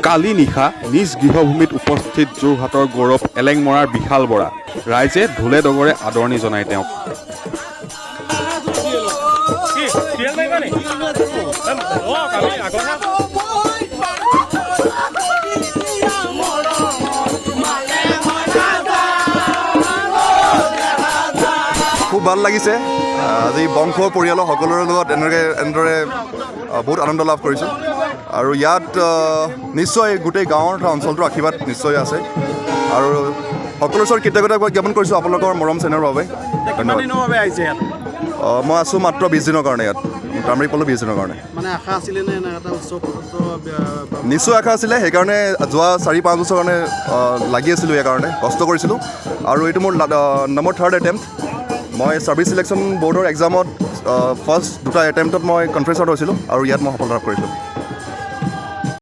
কালি নিশা নিজ গৃহভূমিত উপস্থিত যোৰহাটৰ গৌৰৱ এলেংমৰাৰ বিশাল বৰা ৰাইজে ঢোলে ডগৰে আদৰণি জনায় তেওঁক। খুব ভাল লাগিছে। আজি বংশ পৰিয়ালৰ সকলোৰে লগত এনেদৰে বহুত আনন্দ লাভ কৰিছোঁ আৰু ইয়াত নিশ্চয় গোটেই গাঁৱৰ তথা অঞ্চলটোৰ আশীৰ্বাদ নিশ্চয় আছে আৰু সকলোৰে ওচৰত কৃতজ্ঞতা জ্ঞাপন কৰিছোঁ আপোনালোকৰ মৰম চেনেহৰ বাবে। ধন্যবাদ। মই আছোঁ মাত্ৰ 20 দিনৰ কাৰণে ইয়াত, তামৰি পালোঁ 20 দিনৰ কাৰণে। নিশ্চয় আশা আছিলে, সেইকাৰণে যোৱা 4-5 বছৰ কাৰণে লাগি আছিলোঁ, ইয়াৰ কাৰণে কষ্ট কৰিছিলোঁ আৰু এইটো মোৰ নম্বৰ 3rd এটেম্প্ট। মই ছাৰ্ভিচ চিলেকশ্যন বৰ্ডৰ এক্সামত ফাৰ্ষ্ট 2টা এটেম্প্টত মই কনফাৰেঞ্চত হৈছিলোঁ আৰু ইয়াত মই সফলতা লাভ কৰিছোঁ।